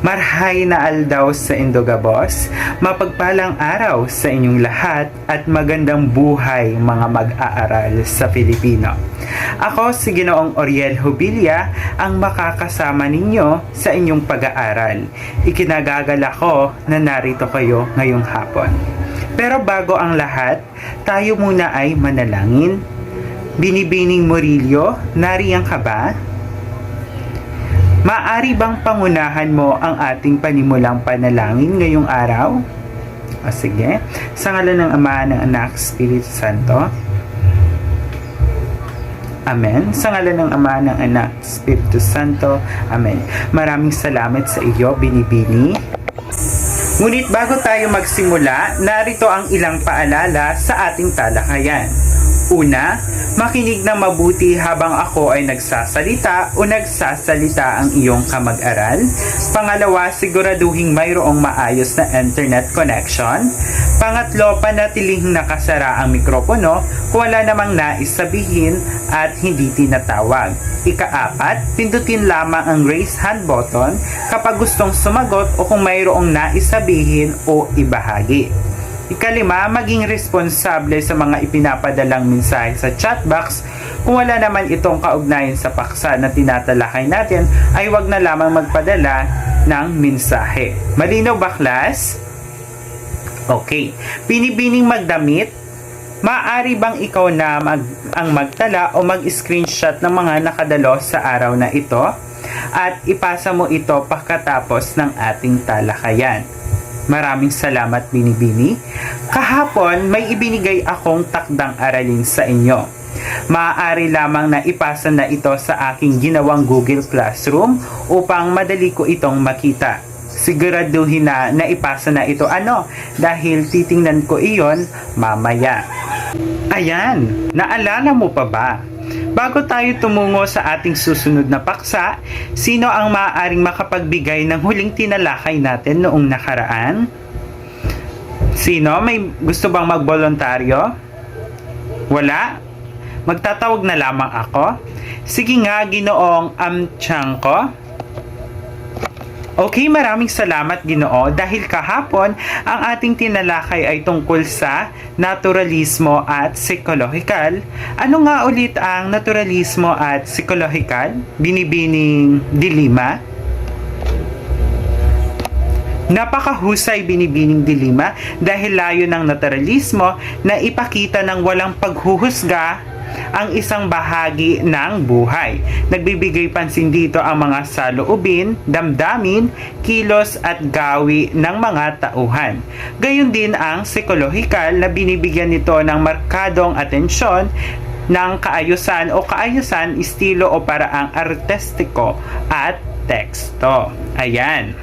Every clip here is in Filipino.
Marhay na aldaw sa Indogabos, mapagpalang araw sa inyong lahat at magandang buhay mga mag-aaral sa Pilipino. Ako si Ginoong Oriel Hubilla ang makakasama ninyo sa inyong pag-aaral. Ikinagagala ko na narito kayo ngayong hapon. Pero bago ang lahat, tayo muna ay manalangin. Binibining Murillo, nariyan ka ba? Maaari bang pangunahan mo ang ating panimulang panalangin ngayong araw? O sige, sa ngalan ng Ama, ng Anak, Espiritu Santo. Amen. Sa ngalan ng Ama, ng Anak, Espiritu Santo. Amen. Maraming salamat sa iyo, Binibini. Ngunit bago tayo magsimula, narito ang ilang paalala sa ating talakayan. Una, makinig ng mabuti habang ako ay nagsasalita o nagsasalita ang iyong kamag-aral. Pangalawa, siguraduhing mayroong maayos na internet connection. Pangatlo, panatilihing nakasara ang mikropono kung wala namang nais sabihin at hindi tinatawag. Ikaapat, pindutin lamang ang raise hand button kapag gustong sumagot o kung mayroong nais sabihin o ibahagi. Ikalima, maging responsable sa mga ipinapadalang mensahe sa chat box. Kung wala naman itong kaugnayan sa paksa na tinatalakay natin, ay wag na lamang magpadala ng mensahe. Malinaw ba, class? Okay. Binibining magdamit. Maaari bang ikaw na ang magtala o mag-screenshot ng mga nakadalo sa araw na ito at ipasa mo ito pagkatapos ng ating talakayan? Maraming salamat, Binibini. Kahapon, may ibinigay akong takdang aralin sa inyo. Maaari lamang na ipasa na ito sa aking ginawang Google Classroom upang madali ko itong makita. Siguraduhin na ipasa na ito dahil titingnan ko iyon mamaya. Ayan, naalala mo pa ba? Bago tayo tumungo sa ating susunod na paksa, sino ang maaaring makapagbigay ng huling tinalakay natin noong nakaraan? Sino? May gusto bang magboluntaryo? Wala? Magtatawag na lamang ako? Sige nga, Ginoong Amtiangco. Okay, maraming salamat, Ginoo, dahil kahapon ang ating tinalakay ay tungkol sa naturalismo at psikolohikal. Ano nga ulit ang naturalismo at psikolohikal? Binibining dilima? Napakahusay, Binibining dilima, dahil layo ng naturalismo na ipakita ng walang paghuhusga ang isang bahagi ng buhay. Nagbibigay pansin dito ang mga saloobin, damdamin, kilos at gawi ng mga tauhan. Gayon din ang psikolohikal na binibigyan nito ng markadong atensyon ng kaayusan, estilo o paraang artistiko at teksto. Ayan.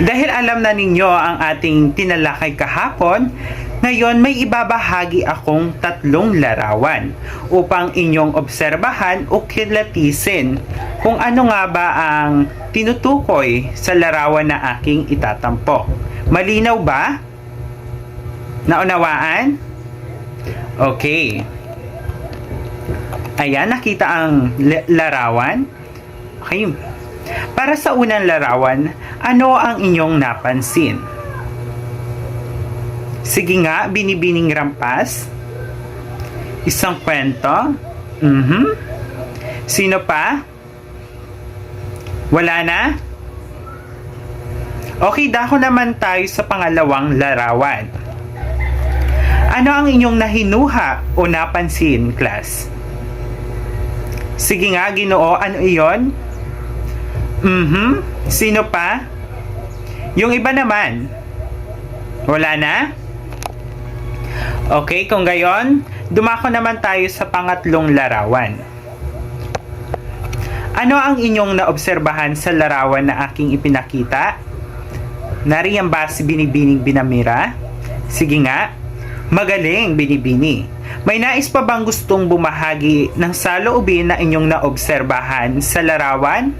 Dahil alam na ninyo ang ating tinalakay kahapon, ngayon may ibabahagi akong 3 larawan upang inyong obserbahan o kilatisin kung ano nga ba ang tinutukoy sa larawan na aking itatampok. Malinaw ba? Naunawaan? Okay. Ayan, nakita ang larawan? Okay. Para sa unang larawan, ano ang inyong napansin? Sige nga, Binibining Rampas. Isang kwento. Sino pa? Wala na? Okay, dako naman tayo sa pangalawang larawan. Ano ang inyong nahinuha o napansin, class? Sige nga, Ginoo, ano iyon? Sino pa? Yung iba naman? Wala na? Okay, kung gayon, dumako naman tayo sa pangatlong larawan. Ano ang inyong naobserbahan sa larawan na aking ipinakita? Nariyan ba si Binibining Binamira? Sige nga, magaling, Binibini. May nais pa bang gustong bumahagi ng saloobin na inyong naobserbahan sa larawan?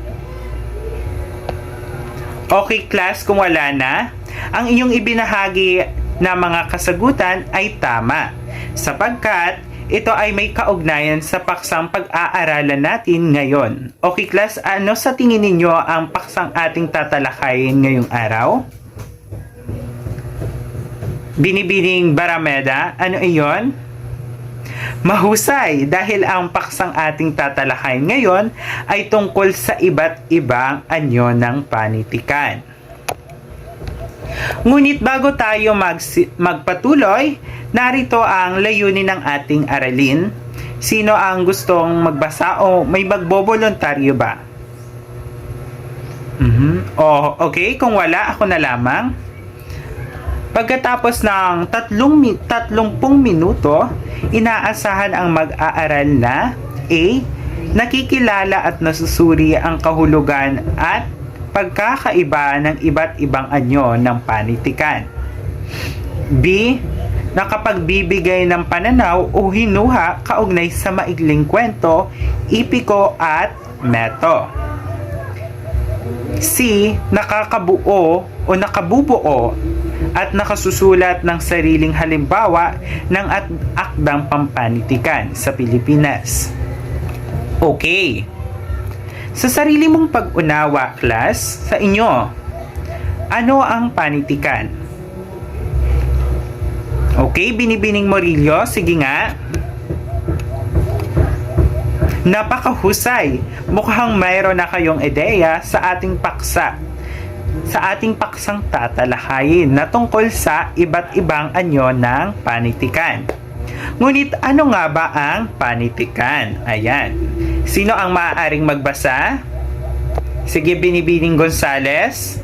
Okay, class, kung wala na, ang inyong ibinahagi na mga kasagutan ay tama sapagkat ito ay may kaugnayan sa paksang pag-aaralan natin ngayon. Okay class, ano sa tingin ninyo ang paksang ating tatalakayin ngayong araw? Binibining Barameda, ano iyon? Mahusay dahil ang paksang ating tatalakayin ngayon ay tungkol sa iba't ibang anyo ng panitikan. Ngunit bago tayo magpatuloy, narito ang layunin ng ating aralin. Sino ang gustong magbasa o may magbobolontaryo ba? Okay, kung wala, ako na lamang. Pagkatapos ng 30 minuto, inaasahan ang mag-aaral na A. Nakikilala at nasusuri ang kahulugan at pagkakaiba ng iba't ibang anyo ng panitikan. B. Nakapagbibigay ng pananaw o hinuha kaugnay sa maikling kwento, epiko at meto. C. Nakakabuo o nakabubuo at nakasusulat ng sariling halimbawa ng akdang pampanitikan sa Pilipinas. Okay. Sa sarili mong pag-unawa, class, sa inyo, ano ang panitikan? Okay, Binibining Morillo, sige nga. Napakahusay. Mukhang mayroon na kayong ideya sa ating paksa. Sa ating paksang tatalakayin na tungkol sa iba't ibang anyo ng panitikan. Ngunit ano nga ba ang panitikan? Ayan. Sino ang maaaring magbasa? Sige, Binibining Gonzales.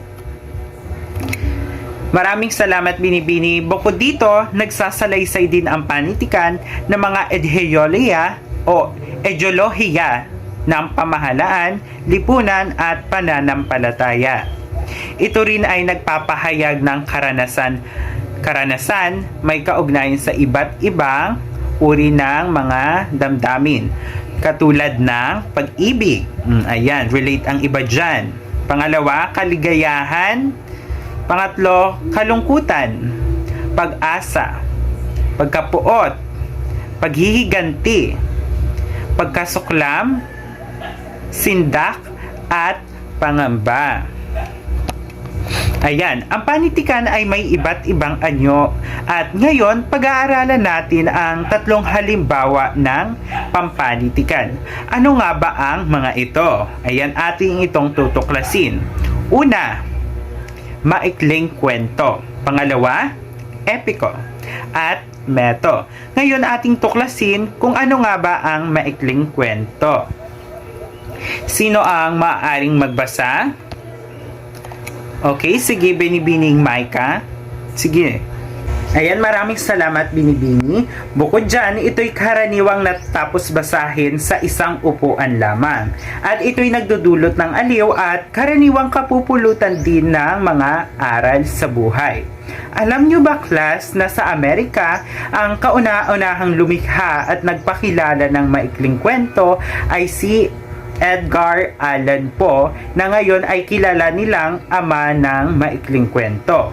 Maraming salamat, Binibini. Bukod dito, nagsasalaysay din ang panitikan ng mga ideolohiya ng pamahalaan, lipunan at pananampalataya. Ito rin ay nagpapahayag ng karanasan may kaugnayan sa iba't ibang uri ng mga damdamin. Katulad ng pag-ibig. Ayan, relate ang iba dyan. Pangalawa, kaligayahan. Pangatlo, kalungkutan. Pag-asa. Pagkapuot. Paghihiganti. Pagkasuklam. Sindak. At pangamba. Ayan, ang panitikan ay may iba't ibang anyo at ngayon pag-aaralan natin ang 3 halimbawa ng pampanitikan. Ano nga ba ang mga ito? Ayan, ating itong tutuklasin. Una, maikling kwento. Pangalawa, epiko. At meto. Ngayon ating tuklasin kung ano nga ba ang maikling kwento. Sino ang maaaring magbasa? Okay, sige, Binibining Maika. Sige. Ayan, maraming salamat, Binibini. Bukod dyan, ito'y karaniwang natapos basahin sa isang upuan lamang. At ito'y nagdudulot ng aliw at karaniwang kapupulutan din ng mga aral sa buhay. Alam nyo ba, class, na sa Amerika, ang kauna-unahang lumikha at nagpakilala ng maikling kwento ay si Edgar Allan Poe na ngayon ay kilala nilang ama ng maikling kwento.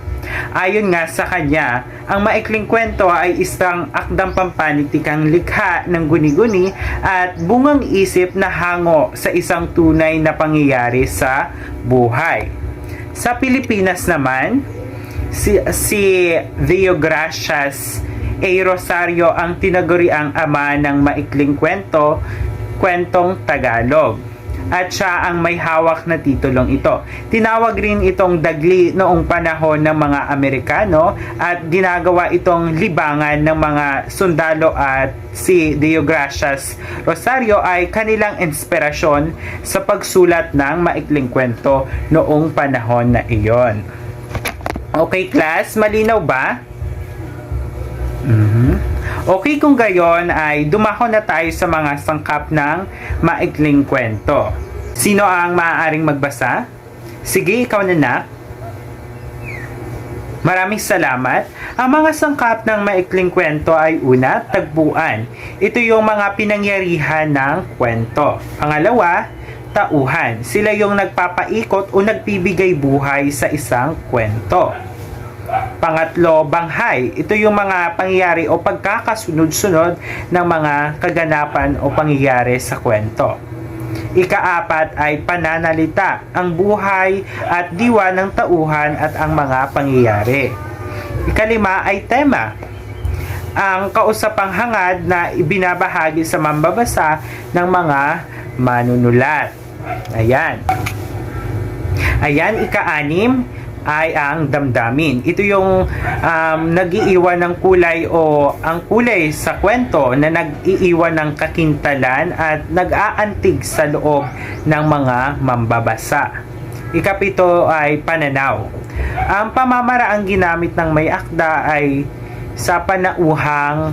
Ayon nga sa kanya, ang maikling kwento ay isang akdang pampanitikang likha ng guni-guni at bungang isip na hango sa isang tunay na pangyayari sa buhay. Sa Pilipinas naman, si Deogracias A. Rosario ang tinaguriang ama ng maikling kwentong Tagalog. At siya ang may hawak na titulong ito. Tinawag rin itong dagli noong panahon ng mga Amerikano at ginagawa itong libangan ng mga sundalo at si Deogracias Rosario ay kanilang inspirasyon sa pagsulat ng maikling kwento noong panahon na iyon. Okay, class, malinaw ba? Okay, kung gayon ay dumako na tayo sa mga sangkap ng maikling kwento. Sino ang maaaring magbasa? Sige, ikaw na, Nak. Maraming salamat. Ang mga sangkap ng maikling kwento ay una, tagpuan. Ito yung mga pinangyarihan ng kwento. Pangalawa, tauhan. Sila yung nagpapaikot o nagbibigay buhay sa isang kwento. Pangatlo, banghay. Ito yung mga pangyayari o pagkakasunod-sunod ng mga kaganapan o pangyayari sa kwento. Ikaapat ay pananalita, ang buhay at diwa ng tauhan at ang mga pangyayari. Ikalima ay tema, ang kausapang hangad na ibinabahagi sa mambabasa ng mga manunulat. Ayan. Ika-anim ay ang damdamin. Ito yung nag-iiwan ng kulay o ang kulay sa kwento na nag-iiwan ng kakintalan at nag-aantig sa loob ng mga mambabasa. Ikapito ay pananaw. Ang pamamaraang ginamit ng may akda ay sa panauhang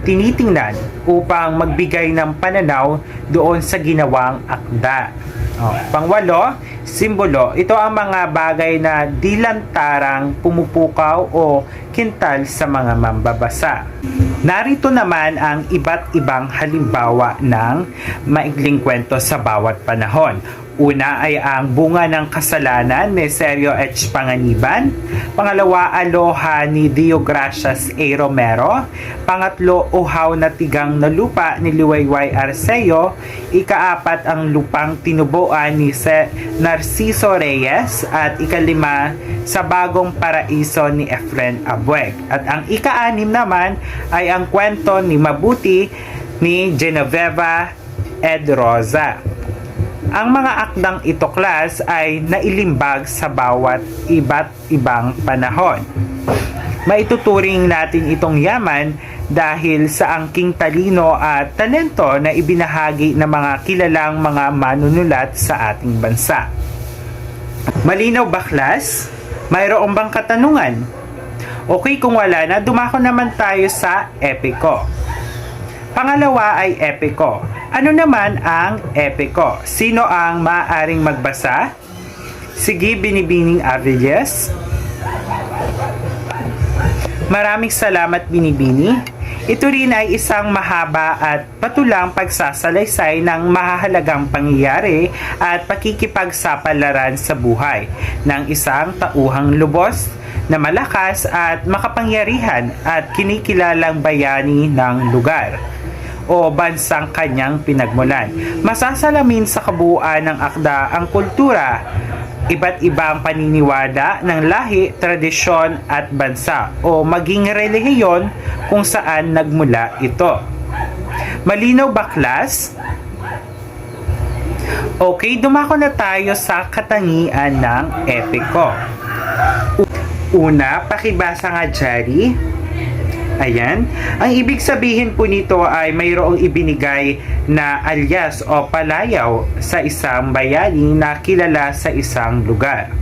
tinitingnan upang magbigay ng pananaw doon sa ginawang akda. Pangwalo, simbolo. Ito ang mga bagay na dilantarang pumupukaw o kintal sa mga mambabasa. Narito naman ang iba't ibang halimbawa ng maikling kwento sa bawat panahon. Una ay ang Bunga ng Kasalanan ni Sergio H. Panganiban. Pangalawa, Aloha ni Deogracias A. Romero. Pangatlo, Uhaw na Tigang na Lupa ni Liwayway Arceo. Ikaapat, ang Lupang Tinubuan ni Narciso Reyes. At ikalima, Sa Bagong Paraiso ni Efren Abueg. At ang ika-anim naman ay ang kwento ni Mabuti ni Genoveva Ed Rosa. Ang mga akdang ito, class, ay nailimbag sa bawat iba't ibang panahon. Maituturing natin itong yaman dahil sa angking talino at talento na ibinahagi ng mga kilalang mga manunulat sa ating bansa. Malinaw ba, class? Mayroon bang katanungan? Okay, kung wala na, dumako naman tayo sa epiko. Pangalawa ay epiko. Ano naman ang epiko? Sino ang maaaring magbasa? Sige, Binibining Avilés. Maraming salamat, Binibini. Ito rin ay isang mahaba at patulang pagsasalaysay ng mahahalagang pangyayari at pakikipagsapalaran sa buhay ng isang tauhang lubos na malakas at makapangyarihan at kinikilalang bayani ng lugar o bansang kanyang pinagmulan. Masasalamin sa kabuuan ng akda ang kultura, iba't ibang paniniwala ng lahi, tradisyon at bansa o maging relihiyon kung saan nagmula ito. Malinaw ba, class? Okay, dumako na tayo sa katangian ng epiko. Una, pakibasa nga, Jari. Ayan. Ang ibig sabihin po nito ay mayroong ibinigay na alias o palayaw sa isang bayani na kilala sa isang lugar.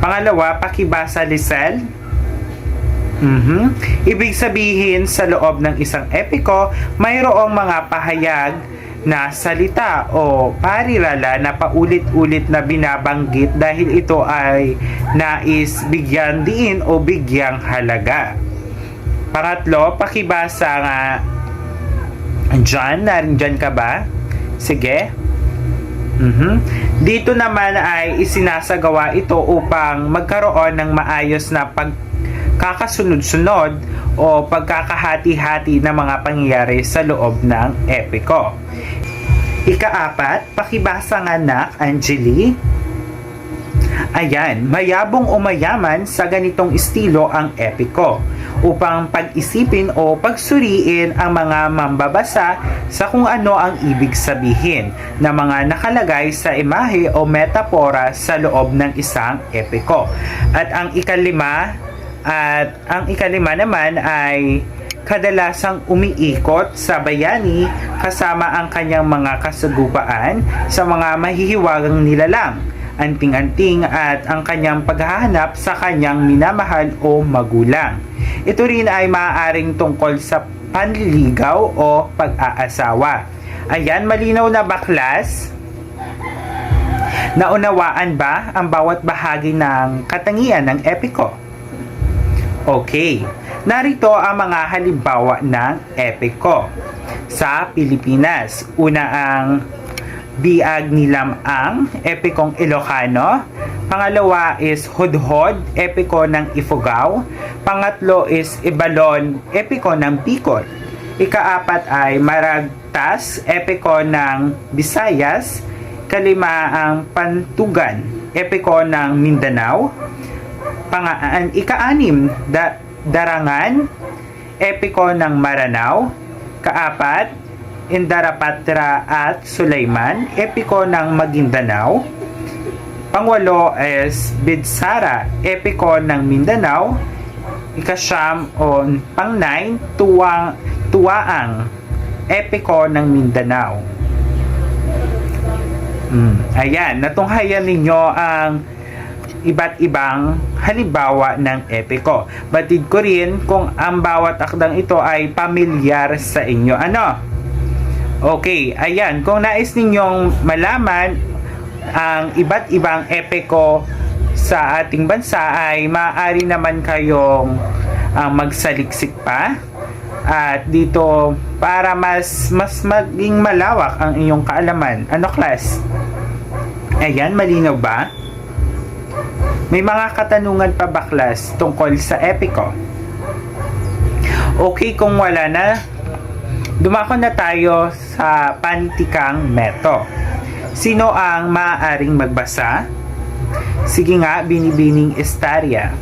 Pangalawa, pakibasa, Lisel. Ibig sabihin sa loob ng isang epiko, mayroong mga pahayag na salita o parirala na paulit-ulit na binabanggit dahil ito ay nais bigyan diin o bigyang halaga. Pangatlo, pakibasa nga. John, nariyan ka ba? Sige. Dito naman ay isinasagawa ito upang magkaroon ng maayos na pagkakasunod-sunod o pagkakahati-hati ng mga pangyayari sa loob ng epiko. Ikaapat, pakibasa nga, na Angeli. Ayan, mayabong o mayaman sa ganitong estilo ang epiko upang pag-isipin o pagsuriin ang mga mambabasa sa kung ano ang ibig sabihin ng mga nakalagay sa imahe o metapora sa loob ng isang epiko. At ang ikalima naman ay kadalasang umiikot sa bayani kasama ang kanyang mga kasagupaan sa mga mahihiwagang nilalang, anting-anting at ang kanyang paghahanap sa kanyang minamahal o magulang. Ito rin ay maaaring tungkol sa panliligaw o pag-aasawa. Ayan, malinaw na ba, class? Naunawaan ba ang bawat bahagi ng katangian ng epiko? Okay, narito ang mga halimbawa ng epiko sa Pilipinas. Una ang Biag ni Lamang, epikong Ilocano. Pangalawa is Hudhod, epiko ng Ifugao. Pangatlo is Ibalon, epiko ng Bicol. Ikaapat ay Maragtas, epiko ng Visayas. Kalima ang Pantugan, epiko ng Mindanao. Ika-anim, Darangan, epiko ng Maranao. Kaapat, Indarapatra at Sulaiman, epiko ng Maguindanao. Pangwalo is Bidsara, epiko ng Mindanao. Ikasyam o pang-9, Tuwaang, epiko ng Mindanao. Ayan, natunghayan ninyo ang iba't ibang halimbawa ng epiko. Batid ko rin kung ang bawat akdang ito ay pamilyar sa inyo. Ano? Okay, ayan. Kung nais ninyong malaman ang iba't ibang epiko sa ating bansa ay maaari naman kayong magsaliksik pa. At dito, para mas maging malawak ang inyong kaalaman. Ano, class? Ayan, malinaw ba? May mga katanungan pa ba, class, tungkol sa epiko? Okay, kung wala na, dumako na tayo sa panitikang meto. Sino ang maaaring magbasa? Sige nga, Binibining Estaria.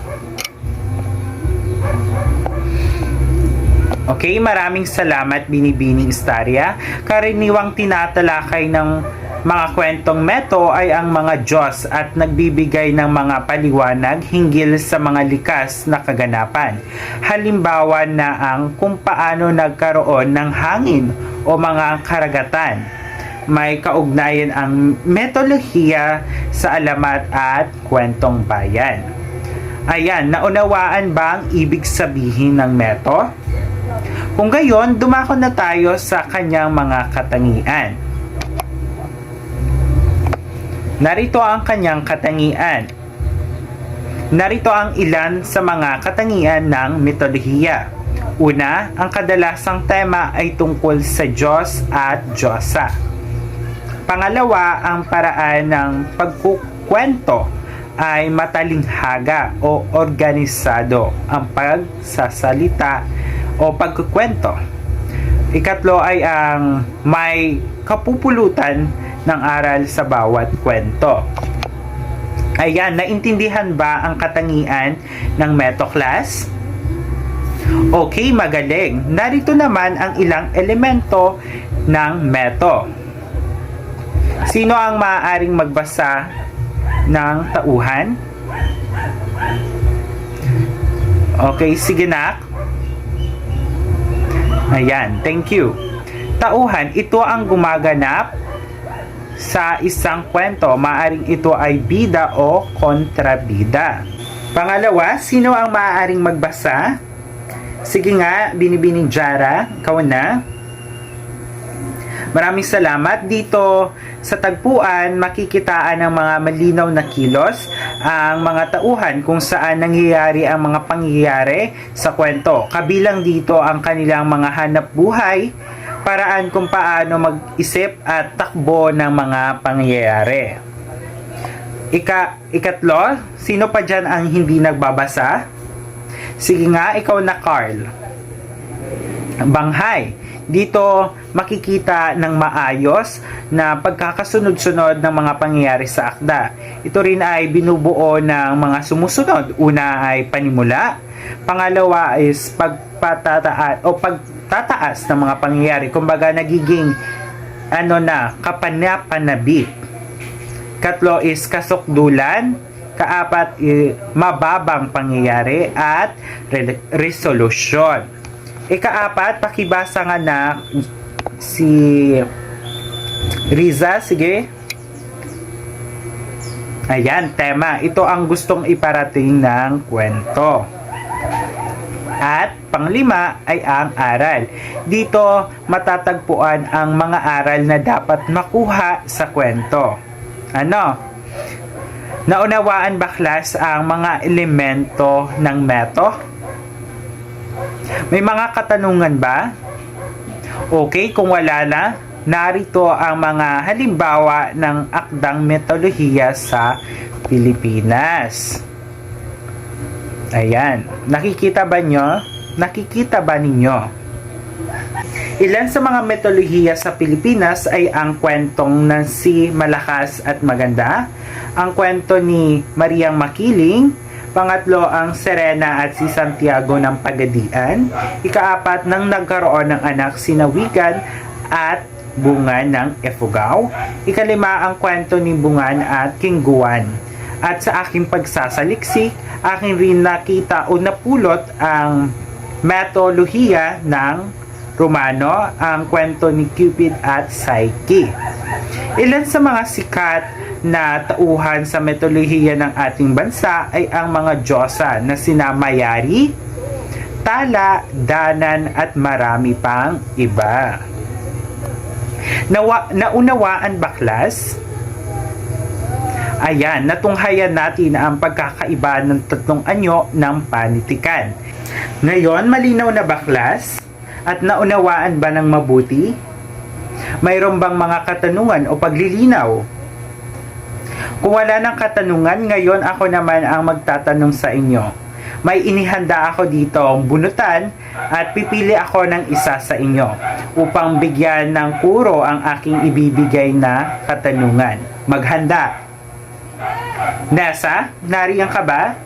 Okay, maraming salamat, Binibining Estaria. Karaniwang tinatalakay ng mga kwentong meto ay ang mga Diyos at nagbibigay ng mga paliwanag hinggil sa mga likas na kaganapan. Halimbawa na ang kung paano nagkaroon ng hangin o mga karagatan. May kaugnayan ang metolohiya sa alamat at kwentong bayan. Ayan, naunawaan ba ang ibig sabihin ng meto? Kung gayon, dumako na tayo sa kanyang mga katangian. Narito ang kanyang katangian. Narito ang ilan sa mga katangian ng mitolohiya. Una, ang kadalasang tema ay tungkol sa Diyos at Diyosa. Pangalawa, ang paraan ng pagkukwento ay matalinghaga o organisado ang pagsasalita o pagkukwento. Ikatlo ay ang may kapupulutan ng aral sa bawat kwento. Ayan, naintindihan ba ang katangian ng meto, class? Okay, magaling. Narito naman ang ilang elemento ng meto. Sino ang maaaring magbasa ng tauhan? Okay, sige nak. Ayan, thank you. Tauhan, ito ang gumaganap sa isang kwento. Maaaring ito ay bida o kontrabida. Pangalawa, sino ang maaaring magbasa? Sige nga, Binibining Jara, ikaw na. Maraming salamat. Dito sa tagpuan, makikitaan ng mga malinaw na kilos ang mga tauhan kung saan nangyayari ang mga pangyayari sa kwento. Kabilang dito ang kanilang mga hanap buhay, paraan kung paano mag-isip at takbo ng mga pangyayari. Ikatlo, sino pa dyan ang hindi nagbabasa? Sige nga, ikaw na, Carl. Banghay. Dito makikita ng maayos na pagkakasunod-sunod ng mga pangyayari sa akda. Ito rin ay binubuo ng mga sumusunod. Una ay panimula. Pangalawa is pagtataas ng mga pangyayari. Kumbaga nagiging kapanapanabik. Katlo is kasukdulan. Kaapat mababang pangyayari at resolution. Ikaapat, pakibasa nga na si Riza, sige. Ayan, tema. Ito ang gustong iparating ng kwento. At panglima ay ang aral. Dito matatagpuan ang mga aral na dapat makuha sa kwento. Ano? Naunawaan ba, class, ang mga elemento ng meto? May mga katanungan ba? Okay, kung wala na, narito ang mga halimbawa ng akdang mitolohiya sa Pilipinas. Ayan. Nakikita ba nyo? Nakikita ba ninyo? Ilan sa mga mitolohiya sa Pilipinas ay ang kwentong ng si Malakas at Maganda, ang kwento ni Mariang Makiling, pangatlo ang Serena at si Santiago ng Pagadian, ikaapat nang nagkaroon ng anak si Nawigan at Bunga ng Ifugao, ikalima ang kwento ni Bungan at Kingguan. At sa aking pagsasaliksik, aking rin nakita o napulot ang mitolohiya ng Romano, ang kwento ni Cupid at Psyche. Ilan sa mga sikat na tauhan sa mitolohiya ng ating bansa ay ang mga Diyosa na sina Mayari, Tala, Danan at marami pang iba. Naunawaan baklas? Ayan, natunghayan natin ang pagkakaiba ng tatlong anyo ng panitikan. Ngayon, malinaw na baklas? At naunawaan ba ng mabuti? Mayroon bang mga katanungan o paglilinaw? Kung wala ng katanungan, ngayon ako naman ang magtatanong sa inyo. May inihanda ako dito ang bunutan at pipili ako ng isa sa inyo upang bigyan ng puro ang aking ibibigay na katanungan. Maghanda! Nasa, nariyan ka ba?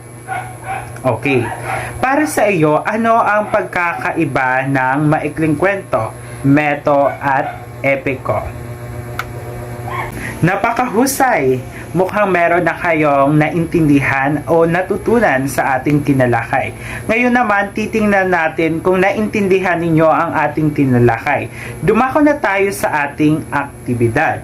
Okay. Para sa iyo, ano ang pagkakaiba ng maikling kwento, meto at epiko? Napakahusay! Mukhang meron na kayong naintindihan o natutunan sa ating tinalakay. Ngayon naman, titingnan natin kung naintindihan ninyo ang ating tinalakay. Dumako na tayo sa ating aktibidad.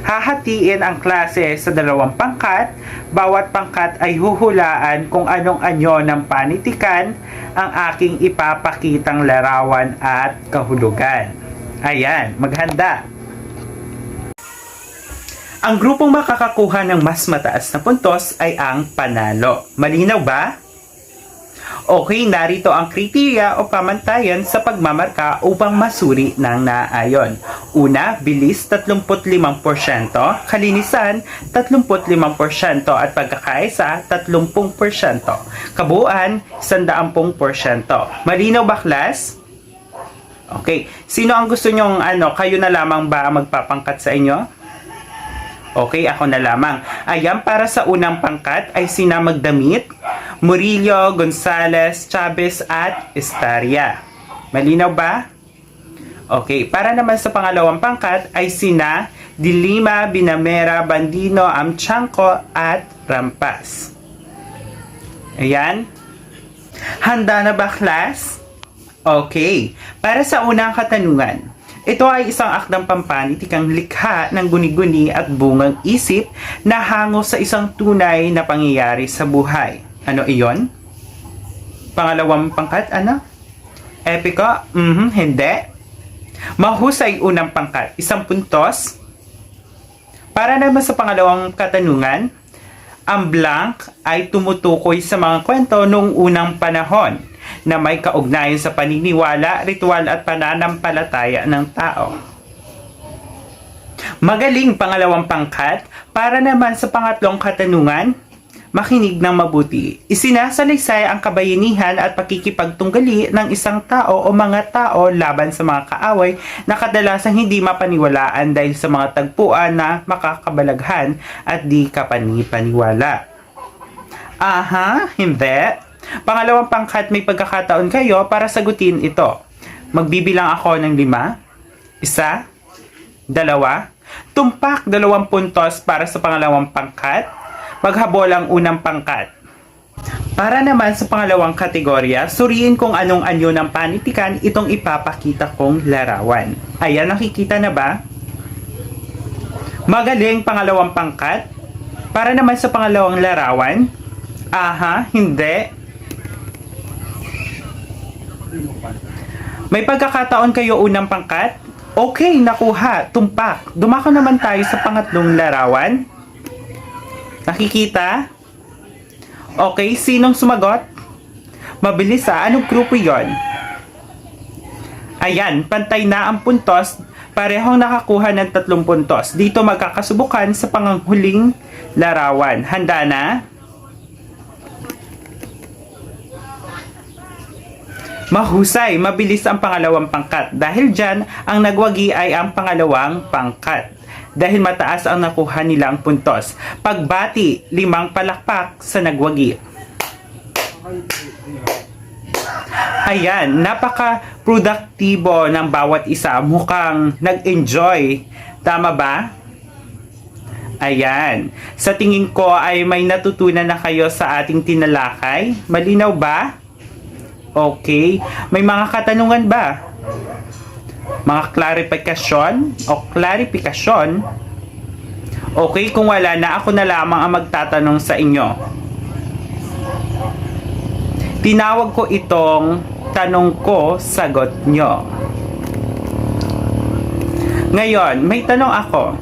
Hahatiin ang klase sa 2 pangkat. Bawat pangkat ay huhulaan kung anong anyo ng panitikan ang aking ipapakitang larawan at kahulugan. Ayan, maghanda. Ang grupong makakakuha ng mas mataas na puntos ay ang panalo. Malinaw ba? Okay, narito ang kriteriya o pamantayan sa pagmamarka upang masuri ng naayon. Una, bilis 35%, kalinisan 35% at pagkakaisa 30%. Kabuuan 100%. Malinaw ba, class? Okay, sino ang gusto nyong kayo na lamang ba magpapangkat sa inyo? Okay, ako na lamang. Ayan, para sa unang pangkat ay sina Magdamit, Murillo, Gonzales, Chavez at Estaria. Malinaw ba? Okay, para naman sa pangalawang pangkat ay sina Dilima, Binamera, Bandino, Amchanco at Rampas. Ayan. Handa na ba, class? Okay, para sa unang katanungan. Ito ay isang akdang pampanitikang likha ng guni-guni at bungang isip na hango sa isang tunay na pangyayari sa buhay. Ano iyon? Pangalawang pangkat, ano? Epiko? Hindi. Mahusay unang pangkat, 1 puntos. Para naman sa pangalawang katanungan, ang blank ay tumutukoy sa mga kwento noong unang panahon na may kaugnayan sa paniniwala, ritual at pananampalataya ng tao. Magaling pangalawang pangkat. Para naman sa pangatlong katanungan, makinig ng mabuti. Isinasalaysay ang kabayanihan at pakikipagtunggali ng isang tao o mga tao laban sa mga kaaway na kadalasang hindi mapaniwalaan dahil sa mga tagpuan na makakabalaghan at di kapanipaniwala. Aha, hindi. Pangalawang pangkat, may pagkakataon kayo para sagutin ito. Magbibilang ako ng 5. 1, 2, tumpak 2 puntos para sa pangalawang pangkat. Maghabol ang unang pangkat. Para naman sa pangalawang kategorya, suriin kung anong anyo ng panitikan itong ipapakita kong larawan. Ayan, nakikita na ba? Magaling pangalawang pangkat. Para naman sa pangalawang larawan, aha, hindi. May pagkakataon kayo unang pangkat? Okay, nakuha, tumpak. Dumako naman tayo sa pangatlong larawan. Nakikita? Okay, sinong sumagot? Mabilis Anong grupo yon? Ayan, pantay na ang puntos. Parehong nakakuha ng 3 puntos. Dito magkakasubukan sa panghuling larawan. Handa na? Mahusay, mabilis ang pangalawang pangkat. Dahil dyan, ang nagwagi ay ang pangalawang pangkat. Dahil mataas ang nakuha nilang puntos. Pagbati, 5 palakpak sa nagwagi. Ayan, napaka-produktibo ng bawat isa. Mukhang nag-enjoy. Tama ba? Ayan. Sa tingin ko ay may natutunan na kayo sa ating tinalakay. Malinaw ba? Okay. May mga katanungan ba? Mga klarifikasyon o klarifikasyon? Okay, kung wala na, ako na lamang ang magtatanong sa inyo. Tinawag ko itong tanong ko, sagot nyo. Ngayon, may tanong ako.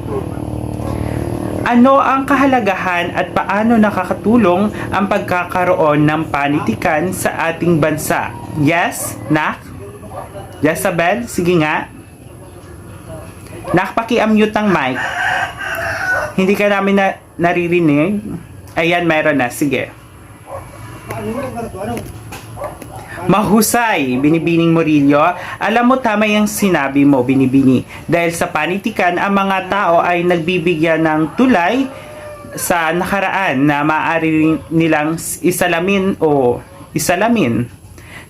Ano ang kahalagahan at paano nakakatulong ang pagkakaroon ng panitikan sa ating bansa? Yes, Nak? Jezabel, sige nga. Nak, paki-unmute ang mic. Hindi ka namin naririnig. Ayan, meron na. Sige. Mahusay, Binibining Murillo. Alam mo, tama yung sinabi mo, Binibini. Dahil sa panitikan, ang mga tao ay nagbibigyan ng tulay sa nakaraan na maaari nilang isalamin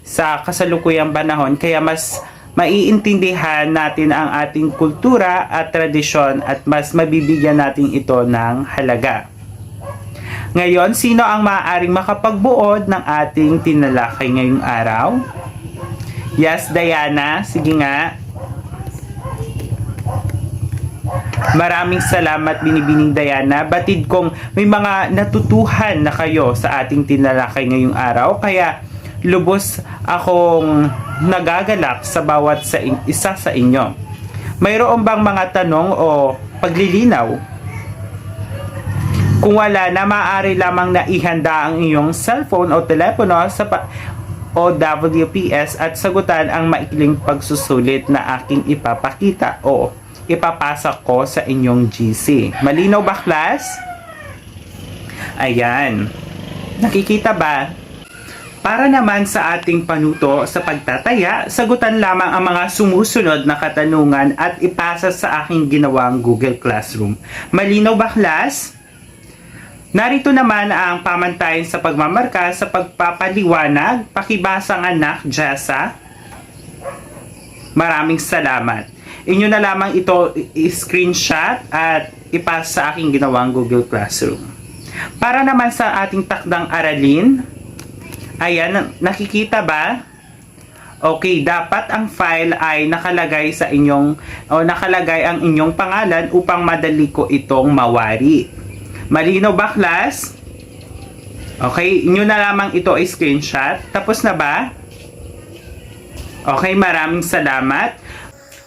sa kasalukuyang panahon. Kaya mas maiintindihan natin ang ating kultura at tradisyon at mas mabibigyan natin ito ng halaga. Ngayon, sino ang maaaring makapagbuod ng ating tinalakay ngayong araw? Yes, Diana. Sige nga. Maraming salamat, Binibining Diana. Batid kong may mga natutuhan na kayo sa ating tinalakay ngayong araw. Kaya lubos akong nagagalak sa bawat isa sa inyo. Mayroon bang mga tanong o paglilinaw? Kung wala na, maaari lamang na ihanda ang iyong cellphone o telepono sa WPS at sagutan ang maikling pagsusulit na aking ipapakita o ipapasa ko sa inyong GC. Malinaw ba, class? Ayan. Nakikita ba? Para naman sa ating panuto sa pagtataya, sagutan lamang ang mga sumusunod na katanungan at ipasa sa aking ginawang Google Classroom. Malinaw ba, class? Narito naman ang pamantayan sa pagmamarka sa pagpapaliwanag. Pakibasa ng anak, Jessa. Maraming salamat. Inyo na lamang ito i-screenshot at ipasa sa aking ginawang Google Classroom. Para naman sa ating takdang aralin, ayan, nakikita ba? Okay, dapat ang file ay nakalagay sa inyong nakalagay ang inyong pangalan upang madali ko itong mawari. Malinaw ba, class? Okay, inyo na lamang ito i-screenshot. Tapos na ba? Okay, maraming salamat.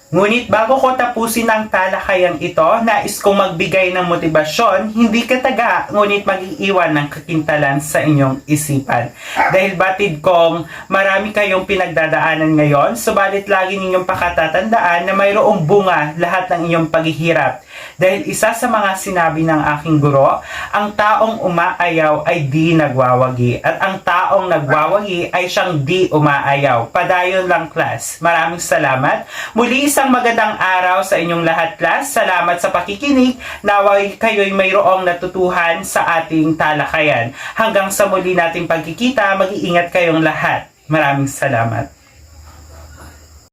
Ngunit bago ko tapusin ang talakayang ito, nais kong magbigay ng motibasyon, hindi kataga, ngunit mag-iiwan ng kakintalan sa inyong isipan. Dahil batid kong marami kayong pinagdadaanan ngayon, subalit lagi ninyong pakatatandaan na mayroong bunga lahat ng inyong paghihirap. Dahil isa sa mga sinabi ng aking guro, ang taong umaayaw ay di nagwawagi. At ang taong nagwawagi ay siyang di umaayaw. Padayon lang, class. Maraming salamat. Muli isang magandang araw sa inyong lahat, class. Salamat sa pakikinig. Naway kayo'y mayroong natutuhan sa ating talakayan. Hanggang sa muli nating pagkikita, mag-iingat kayong lahat. Maraming salamat.